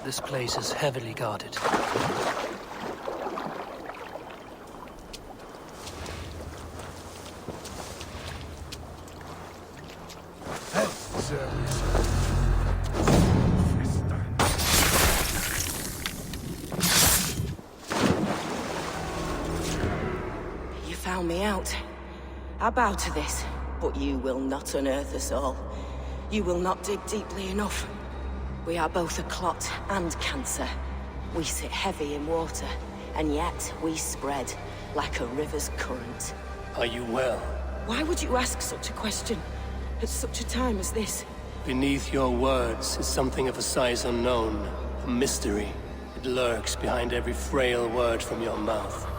This place is heavily guarded. You found me out. I bow to this, but you will not unearth us all. You will not dig deeply enough. We are both a clot and cancer. We sit heavy in water, and yet we spread like a river's current. Are you well? Why would you ask such a question at such a time as this? Beneath your words is something of a size unknown, a mystery. It lurks behind every frail word from your mouth.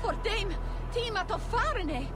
For dem, tíma to farinni.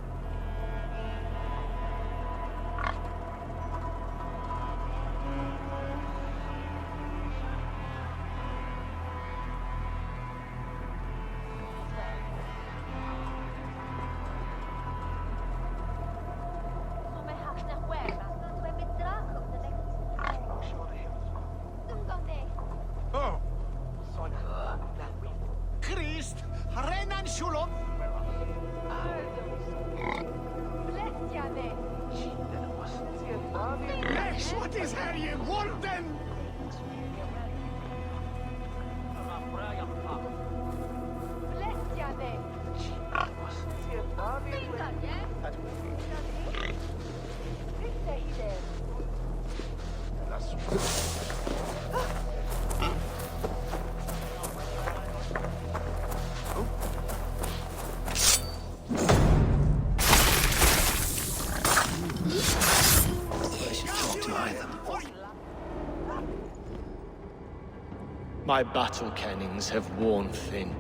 My battle kennings have worn thin.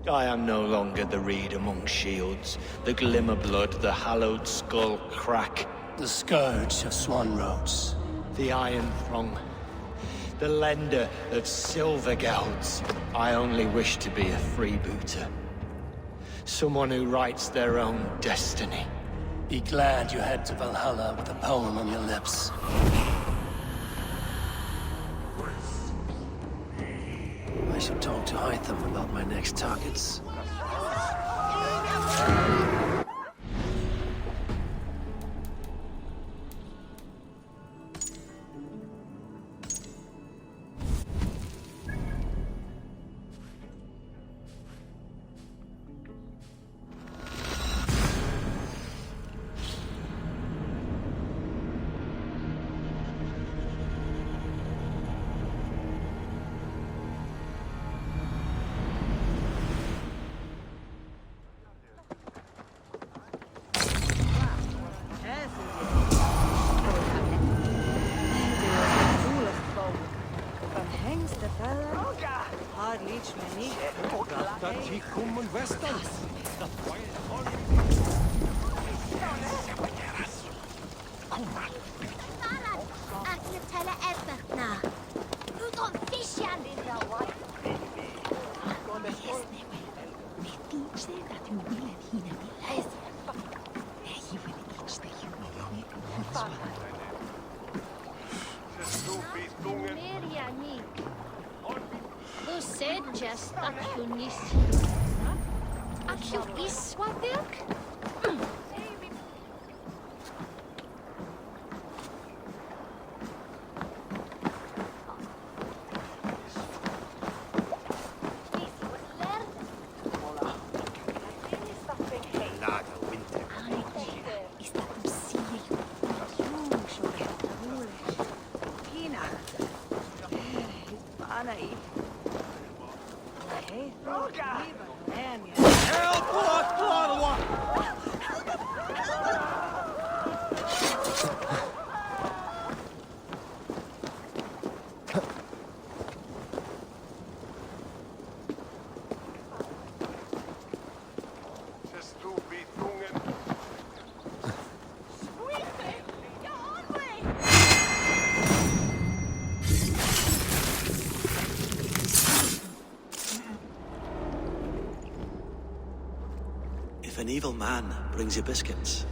I am no longer the reed among shields, the glimmer blood, the hallowed skull crack. The scourge of Swan Roads. The Iron Throng. The lender of silver gelds. I only wish to be a freebooter. Someone who writes their own destiny. Be glad you head to Valhalla with a poem on your lips. I should talk to Hytham about my next targets. If an evil man brings you biscuits,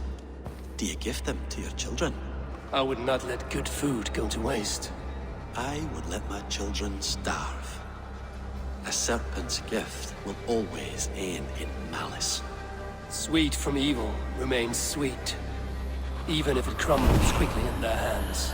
do you give them to your children? I would not let good food go to waste. I would let my children starve. A serpent's gift will always end in malice. Sweet from evil remains sweet, even if it crumbles quickly in their hands.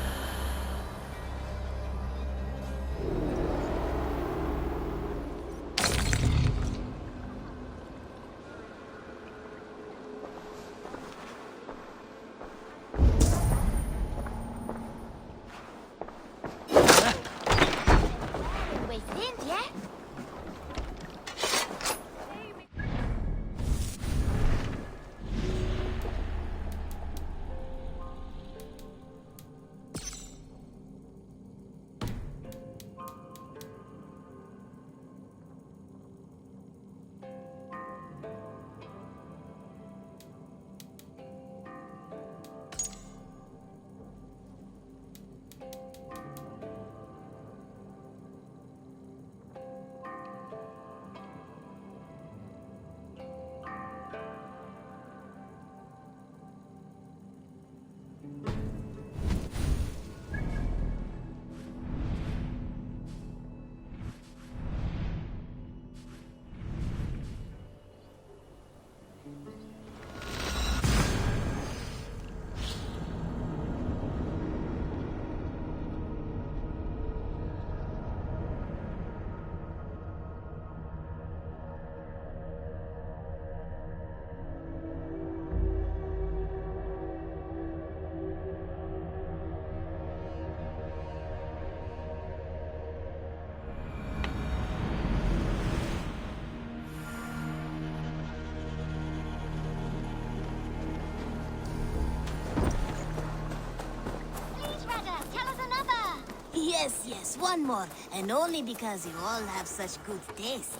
Yes, one more. And only because you all have such good taste.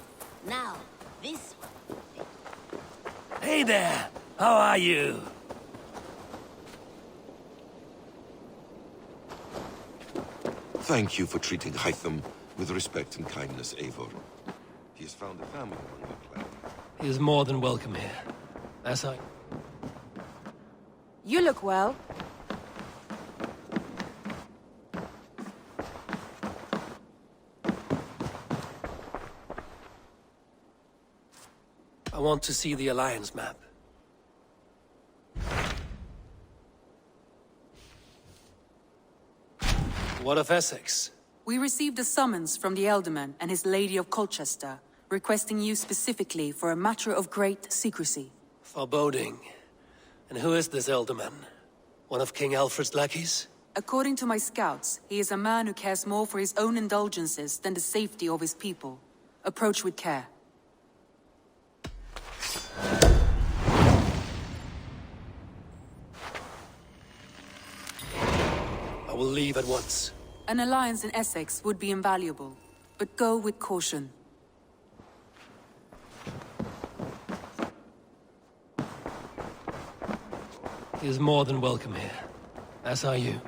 Now, this one. Hey there! How are you? Thank you for treating Hytham with respect and kindness, Eivor. He has found a family among your clan. He is more than welcome here. As I... You look well. I want to see the Alliance map. What of Essex? We received a summons from the Elderman and his Lady of Colchester, requesting you specifically for a matter of great secrecy. Foreboding. And who is this Elderman? One of King Alfred's lackeys? According to my scouts, he is a man who cares more for his own indulgences than the safety of his people. Approach with care. I will leave at once. An alliance in Essex would be invaluable, but go with caution. He is more than welcome here. As are you.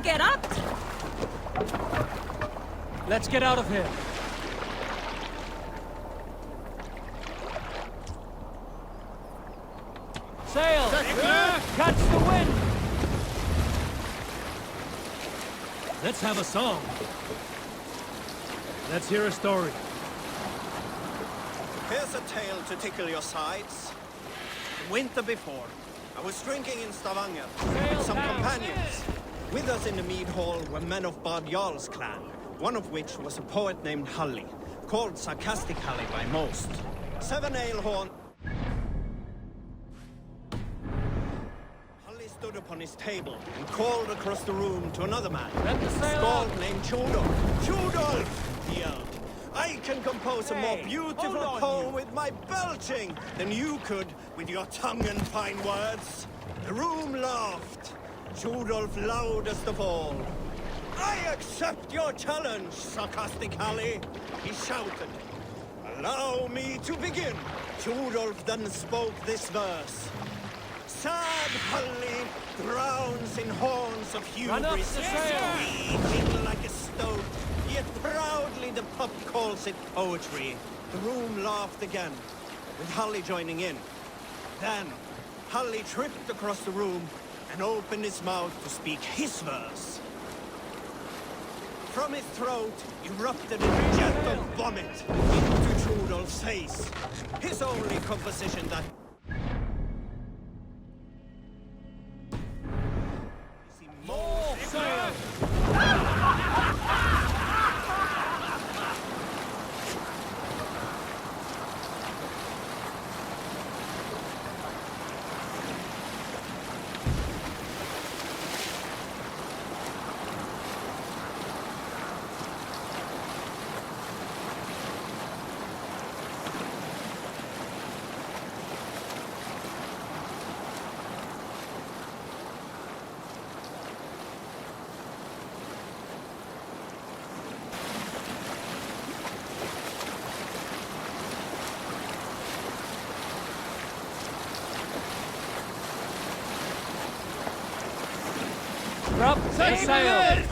Get up! Let's get out of here. Sail! Catch the wind! Let's have a song. Let's hear a story. Here's a tale to tickle your sides. The winter before, I was drinking in Stavanger with some companions. With us in the mead hall were men of Bard Jarl's clan, one of which was a poet named Halli, called Sarcastic Halli by most. 7 alehorn. Halli stood upon his table and called across the room to another man, a skald named Tjodolf. Tjodolf, he yelled. I can compose a more beautiful poem with my belching than you could with your tongue and fine words. The room laughed. Tjodolf loudest of all. I accept your challenge, Sarcastic Halli, he shouted. Allow me to begin. Tjodolf then spoke this verse. Sad Halli drowns in horns of hubris, weeping like a stoat, yet proudly the pup calls it poetry. The room laughed again, with Halli joining in. Then, Halli tripped across the room and opened his mouth to speak his verse. From his throat erupted a jet of vomit into Tjodolf's face. His only composition that... More sail! Drop the sail!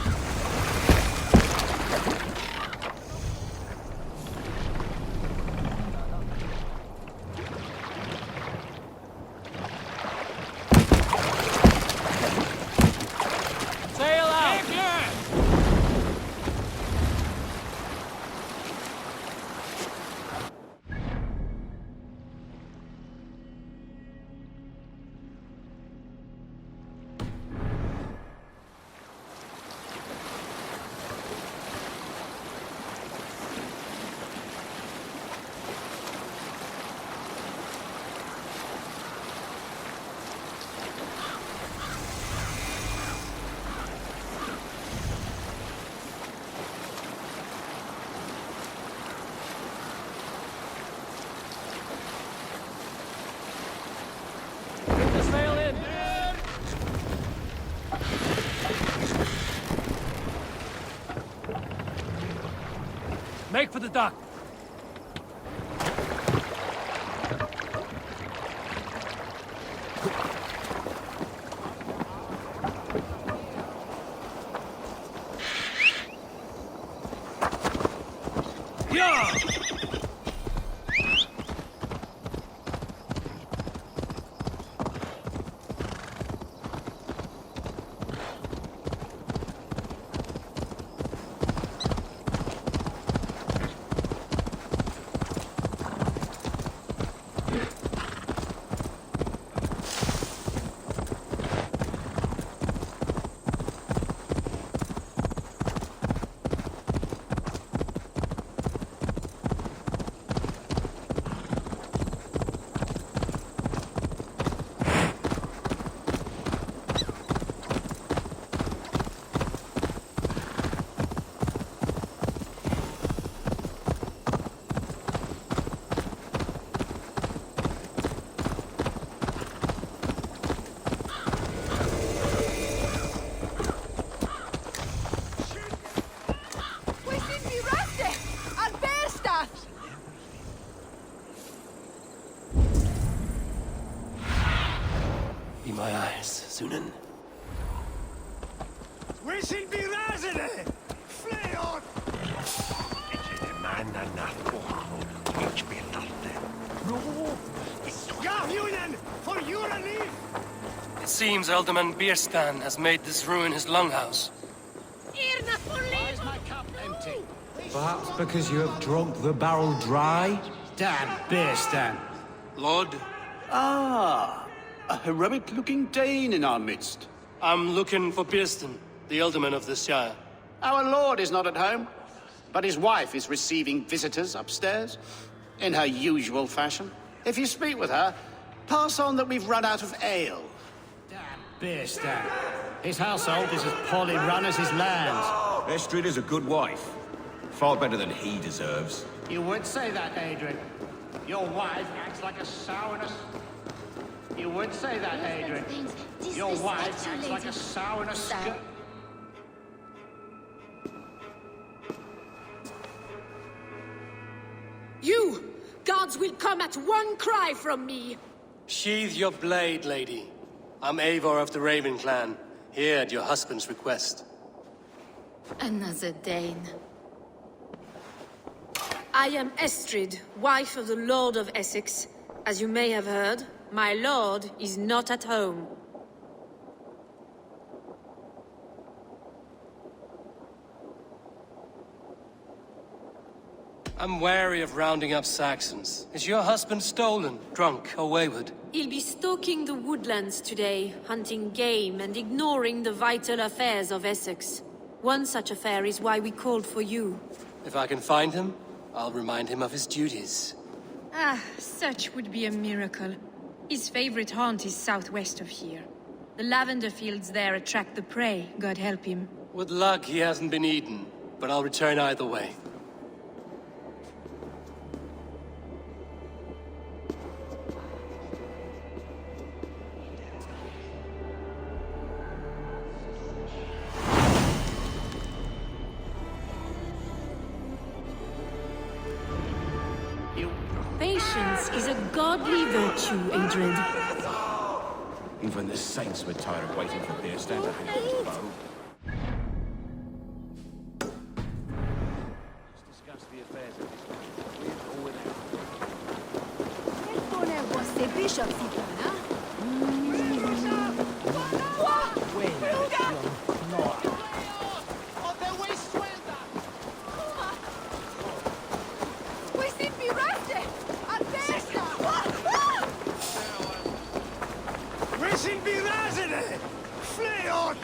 Make for the dock. Yeah! Be my eyes, Sunan. Wishing be razene! Flay on! Gahunen! For your relief! It seems Alderman Bierstan has made this ruin his longhouse. Why is my cup empty? Perhaps because you have drunk the barrel dry? Damn Bearstan! Lord? Ah, a heroic-looking Dane in our midst. I'm looking for Bierstan, the Alderman of this shire. Our lord is not at home, but his wife is receiving visitors upstairs, in her usual fashion. If you speak with her, pass on that we've run out of ale. Damn Bearstan! His household is as poorly run as his lands. Estrid is a good wife. Far better than he deserves. You would say that, Adrian. Your wife acts like a sourness. You would say that, Adrian. Your wife acts like a sourness. You! Gods will come at one cry from me! Sheathe your blade, lady. I'm Eivor of the Raven clan, here at your husband's request. Another Dane. I am Estrid, wife of the Lord of Essex. As you may have heard, my lord is not at home. I'm wary of rounding up Saxons. Is your husband stolen, drunk, or wayward? He'll be stalking the woodlands today, hunting game and ignoring the vital affairs of Essex. One such affair is why we called for you. If I can find him, I'll remind him of his duties. Ah, such would be a miracle. His favorite haunt is southwest of here. The lavender fields there attract the prey, God help him. With luck, he hasn't been eaten, but I'll return either way. Patience is a godly virtue, Adrid. Even the saints were tired of waiting for Bearstan to hang up his bow. Let's discuss the affairs of this country, with or without. Wishing be razene! Flay on!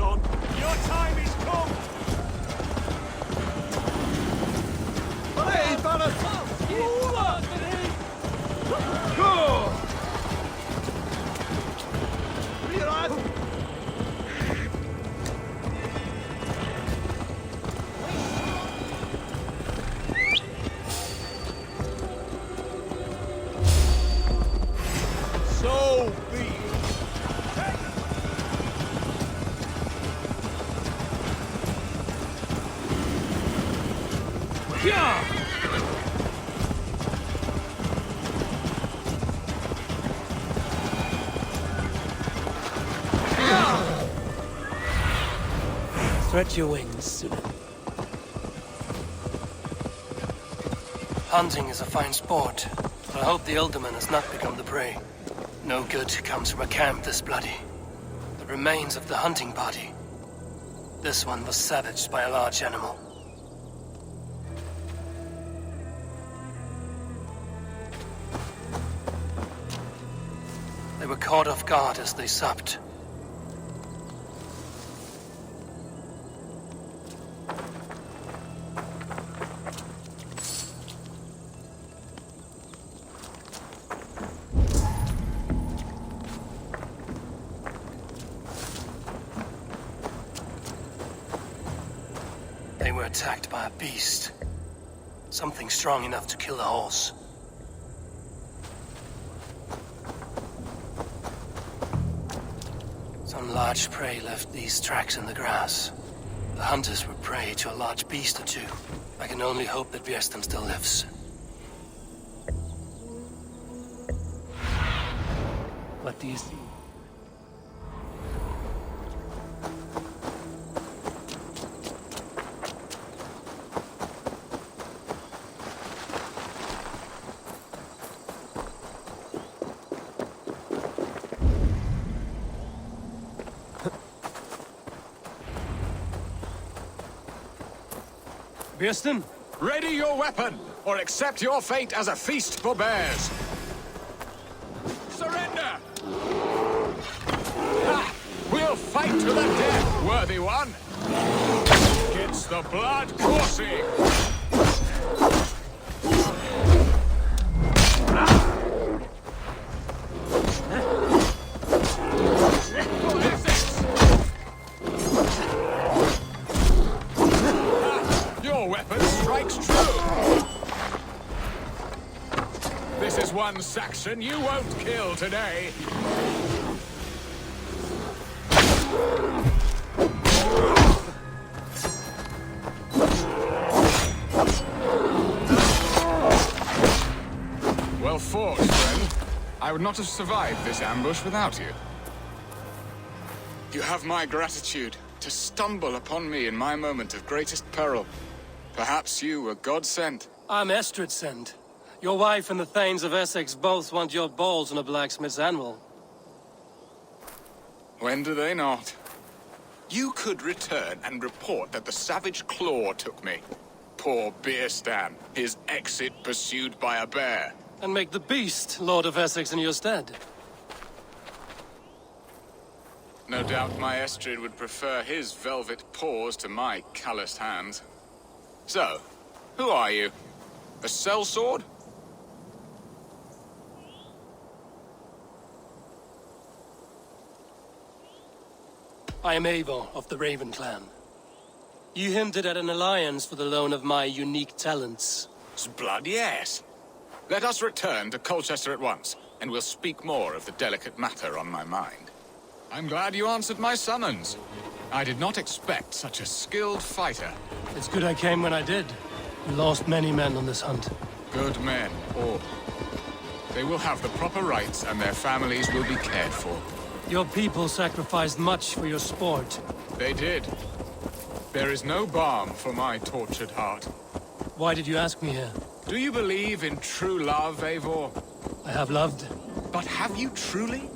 on. Your time is come. Hey, Banner! So be it. Yeah! Stretch your wings. Hunting is a fine sport, but I hope the Elderman has not become the prey. No good comes from a camp this bloody. The remains of the hunting party. This one was savaged by a large animal. They were caught off guard as they supped. They were attacked by a beast. Something strong enough to kill a horse. Some large prey left these tracks in the grass. The hunters were prey to a large beast or two. I can only hope that Viersten still lives. What do you see? Viersten? Ready your weapon, or accept your fate as a feast for bears. Surrender! Ha! We'll fight to the death, worthy one! Gets the blood coursing! One Saxon you won't kill today. Well fought, friend. I would not have survived this ambush without you. You have my gratitude to stumble upon me in my moment of greatest peril. Perhaps you were God-sent. I'm Estrid sent. Your wife and the Thanes of Essex both want your balls on a blacksmith's anvil. When do they not? You could return and report that the savage Claw took me. Poor Viersten, his exit pursued by a bear. And make the beast Lord of Essex in your stead. No doubt my Estrid would prefer his velvet paws to my calloused hands. So, who are you? A sellsword? I am Eivor of the Raven clan. You hinted at an alliance for the loan of my unique talents. Blood, yes. Let us return to Colchester at once, and we'll speak more of the delicate matter on my mind. I'm glad you answered my summons. I did not expect such a skilled fighter. It's good I came when I did. We lost many men on this hunt. Good men, all. They will have the proper rights, and their families will be cared for. Your people sacrificed much for your sport. They did. There is no balm for my tortured heart. Why did you ask me here? Do you believe in true love, Eivor? I have loved. But have you truly?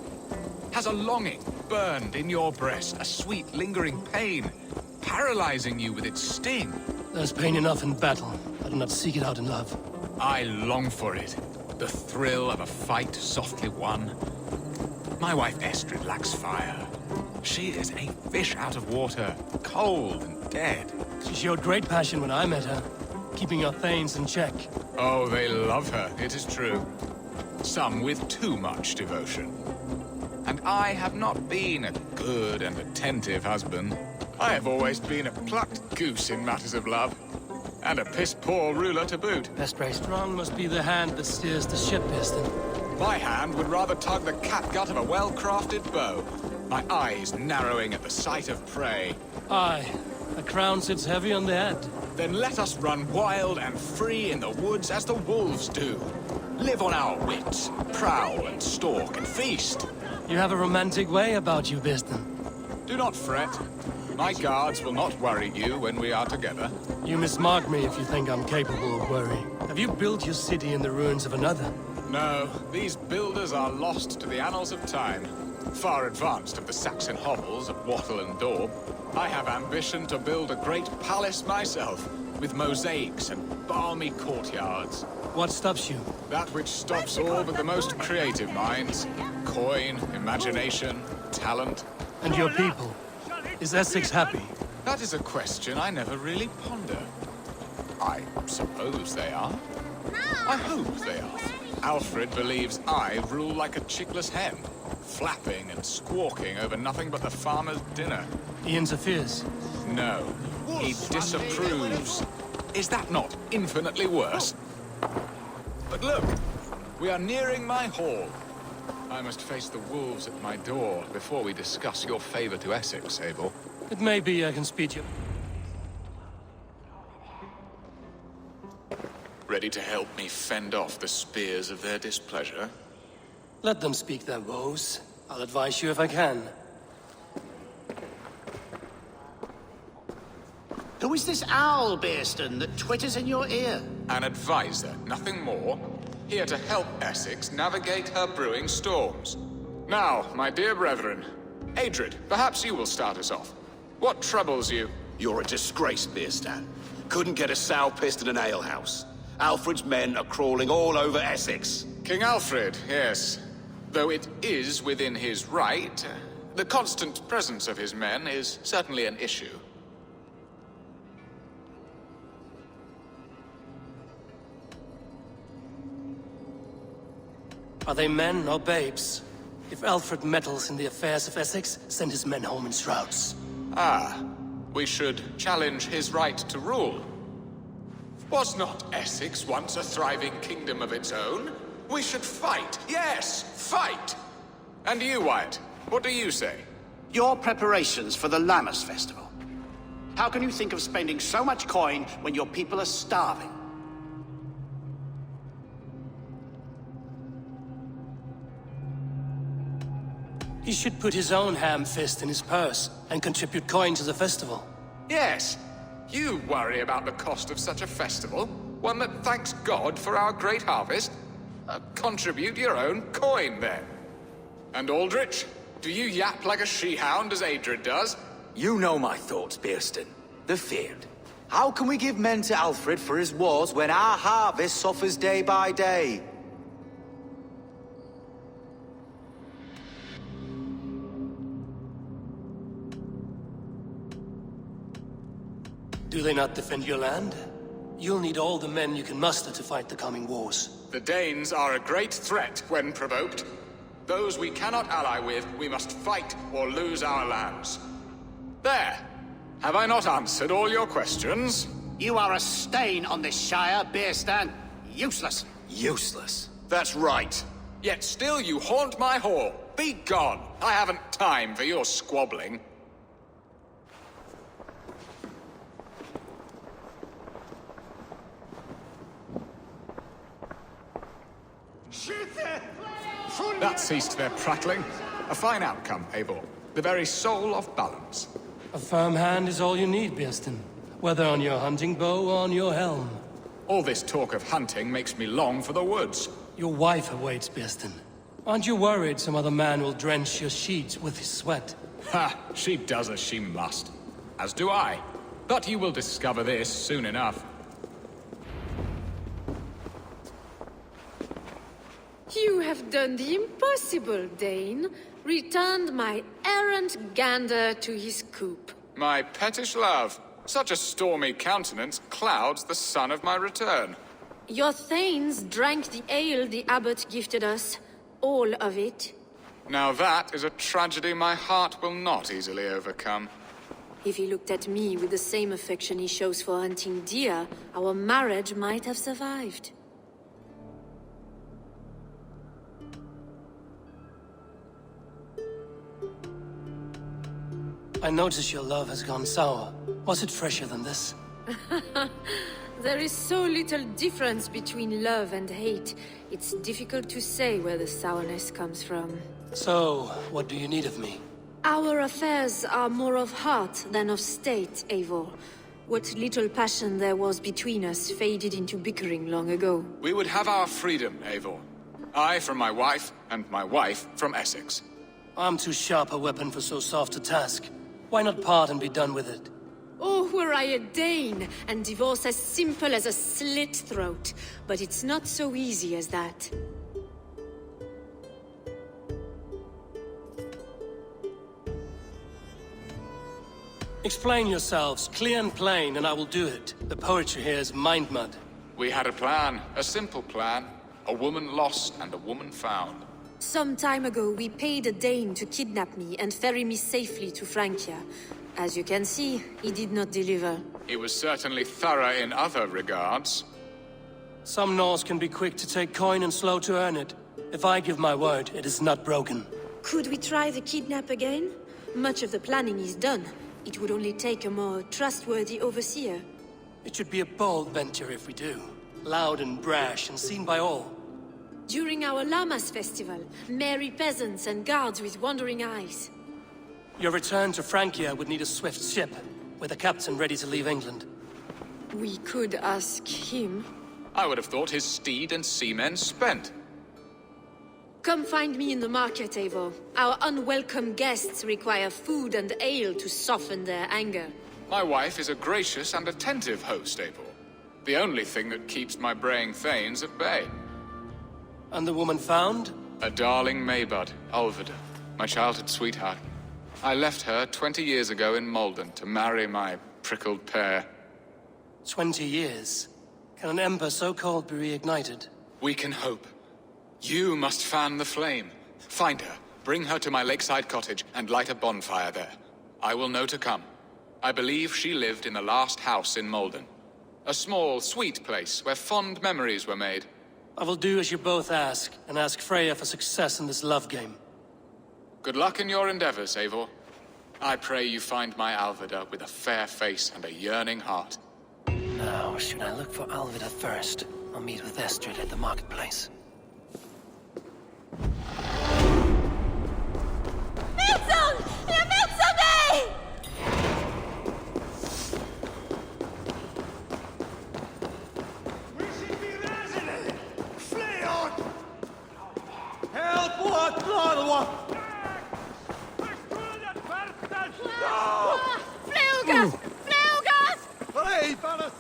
Has a longing burned in your breast, a sweet, lingering pain, paralyzing you with its sting? There's pain enough in battle. I do not seek it out in love. I long for it. The thrill of a fight softly won. My wife Estrid lacks fire. She is a fish out of water, cold and dead. She showed great passion when I met her, keeping our thanes in check. Oh, they love her, it is true. Some with too much devotion. And I have not been a good and attentive husband. I have always been a plucked goose in matters of love. And a piss-poor ruler to boot. Vesprey Strong must be the hand that steers the ship, Piston. My hand would rather tug the catgut of a well-crafted bow. My eyes narrowing at the sight of prey. Aye, a crown sits heavy on the head. Then let us run wild and free in the woods as the wolves do. Live on our wits, prowl and stalk and feast. You have a romantic way about you, Piston. Do not fret. My guards will not worry you when we are together. You mismark me if you think I'm capable of worry. Have you built your city in the ruins of another? No, these builders are lost to the annals of time. Far advanced of the Saxon hovels of Wattle and Daub. I have ambition to build a great palace myself, with mosaics and balmy courtyards. What stops you? That which stops all but the most creative minds. Coin, imagination, talent. And your people? Is Essex happy? That is a question I never really ponder. I suppose they are. I hope they are. Alfred believes I rule like a chickless hen, flapping and squawking over nothing but the farmer's dinner. He interferes? No, he disapproves. Is that not infinitely worse? But look, we are nearing my hall. I must face the wolves at my door before we discuss your favor to Essex, Eivor. It may be I can speed you. Ready to help me fend off the spears of their displeasure? Let them speak their woes. I'll advise you if I can. Who is this owl, Bearston, that twitters in your ear? An advisor, nothing more. Here to help Essex navigate her brewing storms. Now, my dear brethren, Adrid, perhaps you will start us off. What troubles you? You're a disgrace, Bearstan. Couldn't get a sow pissed in an alehouse. Alfred's men are crawling all over Essex. King Alfred, yes. Though it is within his right, the constant presence of his men is certainly an issue. Are they men or babes? If Alfred meddles in the affairs of Essex, send his men home in shrouds. Ah, we should challenge his right to rule. Was not Essex once a thriving kingdom of its own? We should fight, yes, fight! And you, Wyatt, what do you say? Your preparations for the Lammas festival. How can you think of spending so much coin when your people are starving? He should put his own ham fist in his purse and contribute coin to the festival. Yes, you worry about the cost of such a festival, one that thanks God for our great harvest. Contribute your own coin, then. And Aldrich, do you yap like a she-hound as Adrid does? You know my thoughts, Bearston. The feared. How can we give men to Alfred for his wars when our harvest suffers day by day? Do they not defend your land? You'll need all the men you can muster to fight the coming wars. The Danes are a great threat when provoked. Those we cannot ally with, we must fight or lose our lands. There! Have I not answered all your questions? You are a stain on this Shire, Bearstan. Useless. Useless? That's right. Yet still you haunt my hall. Be gone! I haven't time for your squabbling. That ceased their prattling. A fine outcome, Eivor. The very soul of balance. A firm hand is all you need, Bearston. Whether on your hunting bow or on your helm. All this talk of hunting makes me long for the woods. Your wife awaits, Bearston. Aren't you worried some other man will drench your sheets with his sweat? Ha! She does as she must. As do I. But you will discover this soon enough. You have done the impossible, Dane. Returned my errant gander to his coop. My pettish love. Such a stormy countenance clouds the sun of my return. Your thanes drank the ale the abbot gifted us. All of it. Now that is a tragedy my heart will not easily overcome. If he looked at me with the same affection he shows for hunting deer, our marriage might have survived. I notice your love has gone sour. Was it fresher than this? There is so little difference between love and hate. It's difficult to say where the sourness comes from. So, what do you need of me? Our affairs are more of heart than of state, Eivor. What little passion there was between us faded into bickering long ago. We would have our freedom, Eivor. I from my wife, and my wife from Essex. I'm too sharp a weapon for so soft a task. Why not part and be done with it? Oh, were I a Dane, and divorce as simple as a slit throat. But it's not so easy as that. Explain yourselves, clear and plain, and I will do it. The poetry here is mind mud. We had a plan, a simple plan. A woman lost and a woman found. Some time ago, we paid a Dane to kidnap me and ferry me safely to Francia. As you can see, he did not deliver. He was certainly thorough in other regards. Some Norse can be quick to take coin and slow to earn it. If I give my word, it is not broken. Could we try the kidnap again? Much of the planning is done. It would only take a more trustworthy overseer. It should be a bold venture if we do. Loud and brash and seen by all. During our Llamas festival, merry peasants and guards with wandering eyes. Your return to Francia would need a swift ship, with a captain ready to leave England. We could ask him. I would have thought his steed and seamen spent. Come find me in the market, Eivor. Our unwelcome guests require food and ale to soften their anger. My wife is a gracious and attentive host, Eivor. The only thing that keeps my braying thanes at bay. And the woman found? A darling Maybud, Ulvida, my childhood sweetheart. I left her 20 years ago in Malden to marry my prickled pear. 20 years? Can an ember so cold be reignited? We can hope. You must fan the flame. Find her, bring her to my lakeside cottage, and light a bonfire there. I will know to come. I believe she lived in the last house in Malden. A small, sweet place where fond memories were made. I will do as you both ask, and ask Freya for success in this love game. Good luck in your endeavors, Eivor. I pray you find my Alvida with a fair face and a yearning heart. Now, should I look for Alvida first? I'll meet with Estrid at the marketplace. Nilsson! Jag missar dig! Help! What? What? Flugas! Flugas! Hej, Pallas!